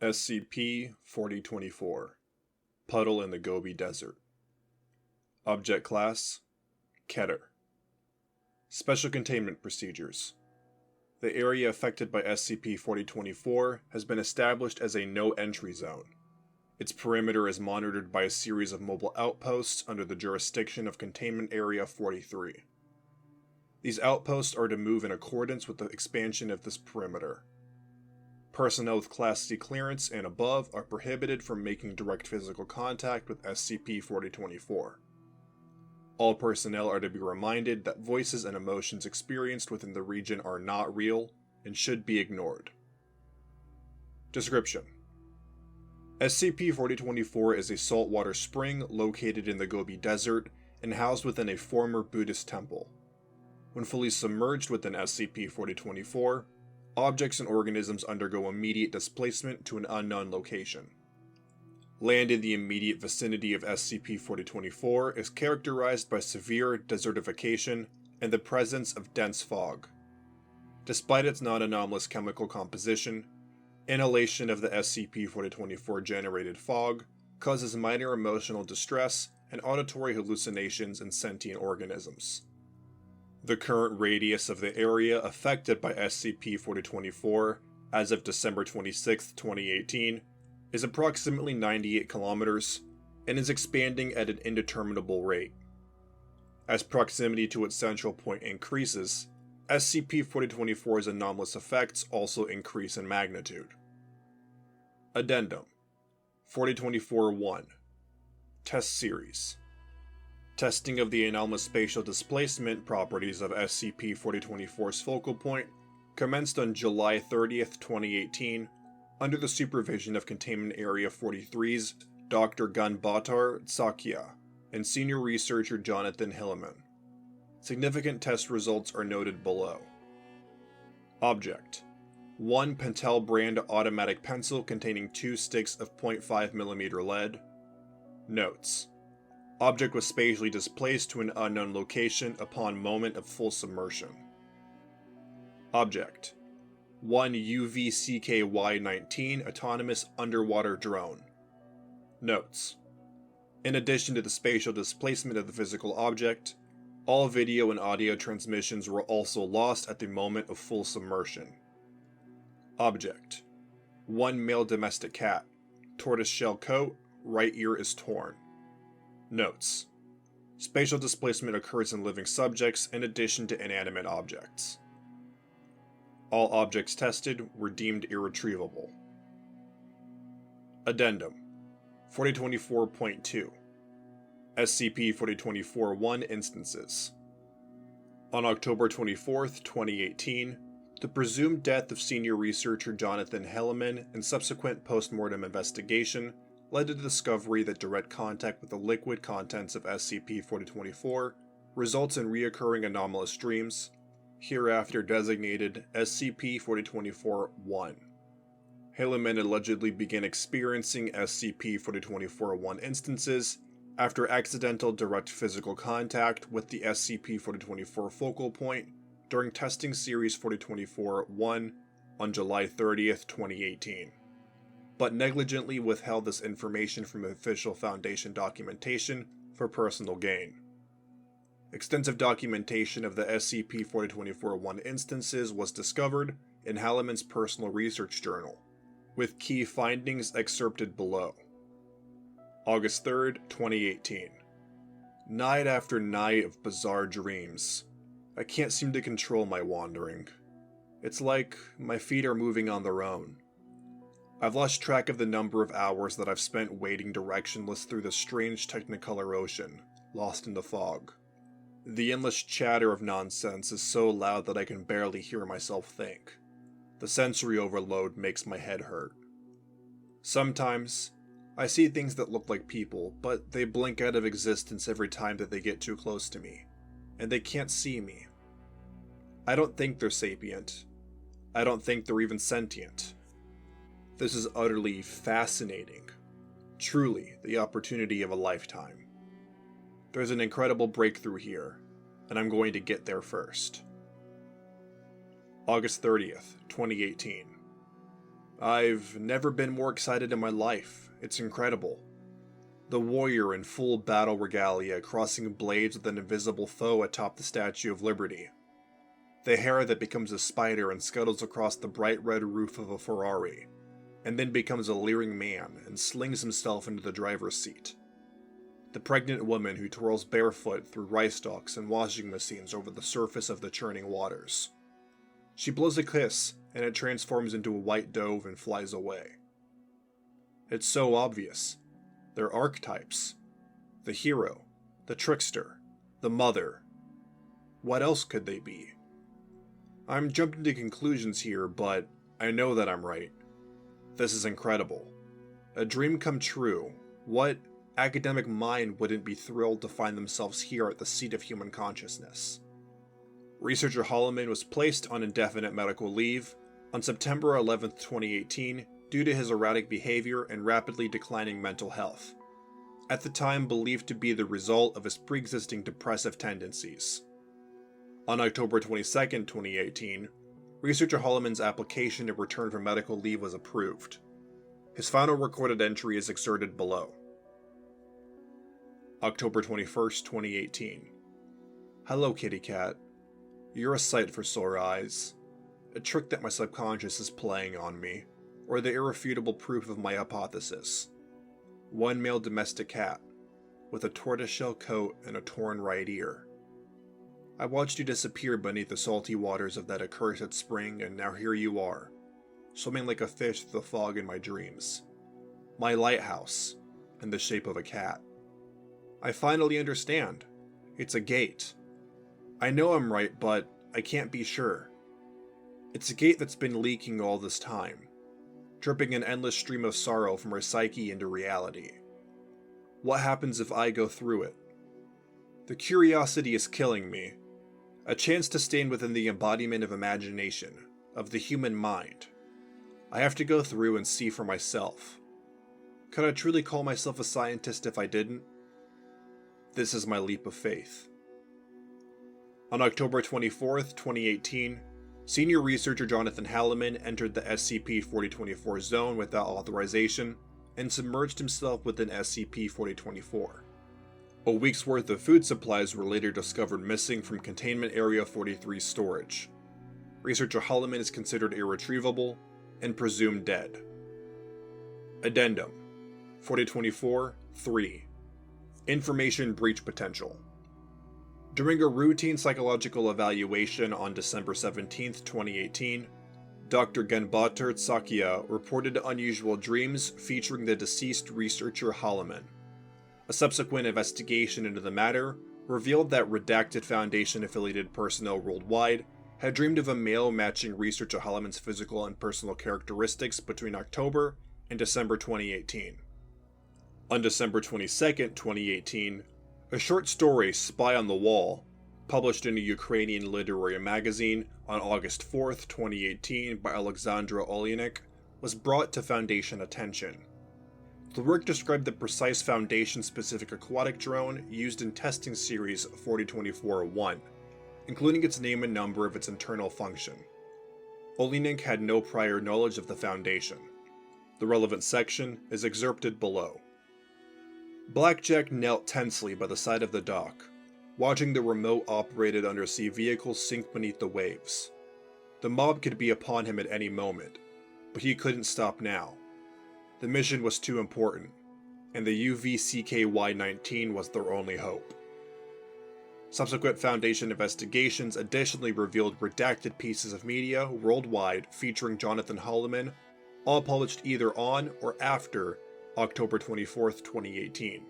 SCP-4024 Puddle in the Gobi Desert. Object Class Keter. Special Containment Procedures. The area affected by SCP-4024 has been established as a no-entry zone. Its perimeter is monitored by a series of mobile outposts under the jurisdiction of Containment Area 43. These outposts are to move in accordance with the expansion of this perimeter. Personnel with Class C clearance and above are prohibited from making direct physical contact with SCP-4024. All personnel are to be reminded that voices and emotions experienced within the region are not real and should be ignored. Description: SCP-4024 is a saltwater spring located in the Gobi Desert and housed within a former Buddhist temple. When fully submerged within SCP-4024, objects and organisms undergo immediate displacement to an unknown location. Land in the immediate vicinity of SCP-4024 is characterized by severe desertification and the presence of dense fog. Despite its non-anomalous chemical composition, inhalation of the SCP-4024 generated fog causes minor emotional distress and auditory hallucinations in sentient organisms. The current radius of the area affected by SCP-4024 as of December 26, 2018 is approximately 98 kilometers and is expanding at an indeterminable rate. As proximity to its central point increases, SCP-4024's anomalous effects also increase in magnitude. Addendum 4024-1 Test Series. Testing of the anomalous spatial displacement properties of SCP-4024's focal point commenced on July 30th, 2018, under the supervision of Containment Area 43's Dr. Ganbatar Tsakia and Senior Researcher Jonathan Hilleman. Significant test results are noted below. Object: 1 Pentel brand automatic pencil containing 2 sticks of 0.5mm lead. Notes: Object was spatially displaced to an unknown location upon moment of full submersion. Object: 1 UVCKY-19 autonomous underwater drone. Notes: In addition to the spatial displacement of the physical object, all video and audio transmissions were also lost at the moment of full submersion. Object: 1 male domestic cat, tortoiseshell coat, right ear is torn. Notes: Spatial displacement occurs in living subjects in addition to inanimate objects. All objects tested were deemed irretrievable. Addendum 4024.2 SCP-4024-1 Instances. On October 24, 2018, the presumed death of Senior Researcher Jonathan Hilleman and subsequent post-mortem investigation led to the discovery that direct contact with the liquid contents of SCP-4024 results in recurring anomalous dreams, hereafter designated SCP-4024-1. Hilleman allegedly began experiencing SCP-4024-1 instances after accidental direct physical contact with the SCP-4024 focal point during testing Series 4024-1 on July 30th, 2018. But negligently withheld this information from official Foundation documentation for personal gain. Extensive documentation of the SCP-4024-1 instances was discovered in Hilleman's personal research journal, with key findings excerpted below. August 3rd, 2018. Night after night of bizarre dreams. I can't seem to control my wandering. It's like my feet are moving on their own. I've lost track of the number of hours that I've spent wading directionless through the strange technicolor ocean, lost in the fog. The endless chatter of nonsense is so loud that I can barely hear myself think. The sensory overload makes my head hurt. Sometimes, I see things that look like people, but they blink out of existence every time that they get too close to me, and they can't see me. I don't think they're sapient. I don't think they're even sentient. This is utterly fascinating. Truly, the opportunity of a lifetime. There's an incredible breakthrough here, and I'm going to get there first. August 30th, 2018. I've never been more excited in my life. It's incredible. The warrior in full battle regalia crossing blades with an invisible foe atop the Statue of Liberty. The hair that becomes a spider and scuttles across the bright red roof of a Ferrari, and then becomes a leering man and slings himself into the driver's seat. The pregnant woman who twirls barefoot through rice stalks and washing machines over the surface of the churning waters. She blows a kiss, and it transforms into a white dove and flies away. It's so obvious. They're archetypes. The hero, the trickster, the mother. What else could they be? I'm jumping to conclusions here, but I know that I'm right. This is incredible. A dream come true. What academic mind wouldn't be thrilled to find themselves here at the seat of human consciousness? Researcher Holloman was placed on indefinite medical leave on September 11, 2018, due to his erratic behavior and rapidly declining mental health, at the time believed to be the result of his pre-existing depressive tendencies. On October 22, 2018, Researcher Holloman's application to return from medical leave was approved. His final recorded entry is excerpted below. October 21, 2018. Hello, kitty cat. You're a sight for sore eyes. A trick that my subconscious is playing on me, or the irrefutable proof of my hypothesis. One male domestic cat, with a tortoiseshell coat and a torn right ear. I watched you disappear beneath the salty waters of that accursed spring, and now here you are, swimming like a fish through the fog in my dreams. My lighthouse, in the shape of a cat. I finally understand. It's a gate. I know I'm right, but I can't be sure. It's a gate that's been leaking all this time, dripping an endless stream of sorrow from her psyche into reality. What happens if I go through it? The curiosity is killing me. A chance to stand within the embodiment of imagination, of the human mind. I have to go through and see for myself. Could I truly call myself a scientist if I didn't? This is my leap of faith. On October 24, 2018, senior researcher Jonathan Halliman entered the SCP-4024 zone without authorization and submerged himself within SCP-4024. A week's worth of food supplies were later discovered missing from Containment Area 43's storage. Researcher Halliman is considered irretrievable and presumed dead. Addendum 4024-3 Information Breach Potential. During a routine psychological evaluation on December 17, 2018, Dr. Genbater Tsakia reported unusual dreams featuring the deceased researcher Halliman. A subsequent investigation into the matter revealed that redacted Foundation-affiliated personnel worldwide had dreamed of a male matching researcher Halliman's physical and personal characteristics between October and December 2018. On December 22, 2018, a short story, Spy on the Wall, published in a Ukrainian literary magazine on August 4, 2018 by Alexandra Oleynik, was brought to Foundation attention. The work described the precise Foundation-specific aquatic drone used in testing series 4024-1, including its name and number of its internal function. Oleynik had no prior knowledge of the Foundation. The relevant section is excerpted below. Blackjack knelt tensely by the side of the dock, watching the remote-operated undersea vehicle sink beneath the waves. The mob could be upon him at any moment, but he couldn't stop now. The mission was too important, and the UVCKY-19 was their only hope. Subsequent Foundation investigations additionally revealed redacted pieces of media worldwide featuring Jonathan Halliman, all published either on or after October 24, 2018.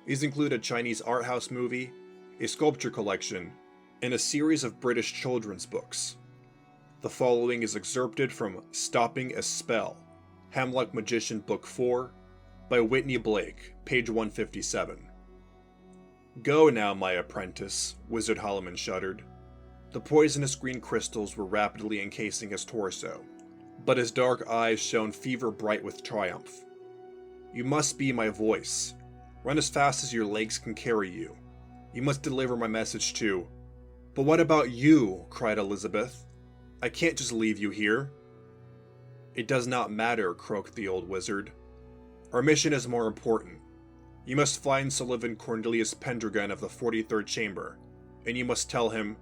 These include a Chinese art house movie, a sculpture collection, and a series of British children's books. The following is excerpted from Stopping a Spell, Hemlock Magician Book 4, by Whitney Blake, page 157. Go now, my apprentice, Wizard Halliman shuddered. The poisonous green crystals were rapidly encasing his torso, but his dark eyes shone fever-bright with triumph. You must be my voice. Run as fast as your legs can carry you. You must deliver my message too. But what about you? Cried Elizabeth. I can't just leave you here. "It does not matter," croaked the old wizard. "Our mission is more important. You must find Sullivan Cornelius Pendragon of the 43rd Chamber, and you must tell him—"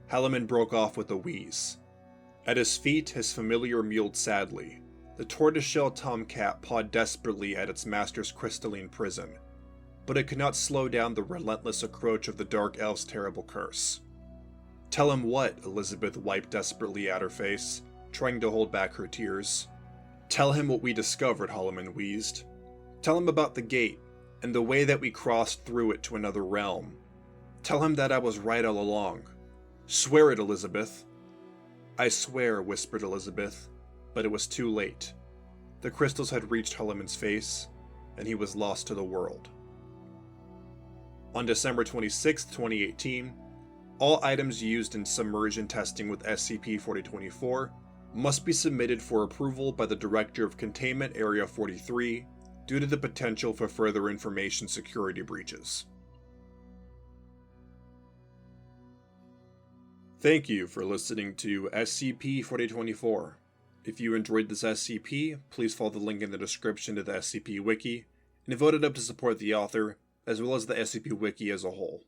Halliman broke off with a wheeze. At his feet, his familiar mewed sadly. The tortoiseshell tomcat pawed desperately at its master's crystalline prison, but it could not slow down the relentless approach of the Dark Elf's terrible curse. "Tell him what?" Elizabeth wiped desperately at her face, trying to hold back her tears. "Tell him what we discovered," Holloman wheezed. "Tell him about the gate, and the way that we crossed through it to another realm. Tell him that I was right all along. Swear it, Elizabeth." "I swear," whispered Elizabeth, but it was too late. The crystals had reached Holloman's face, and he was lost to the world. On December 26, 2018, all items used in submersion testing with SCP-4024 must be submitted for approval by the Director of Containment Area 43 due to the potential for further information security breaches. Thank you for listening to SCP-4024. If you enjoyed this SCP, please follow the link in the description to the SCP Wiki, and vote it up to support the author, as well as the SCP Wiki as a whole.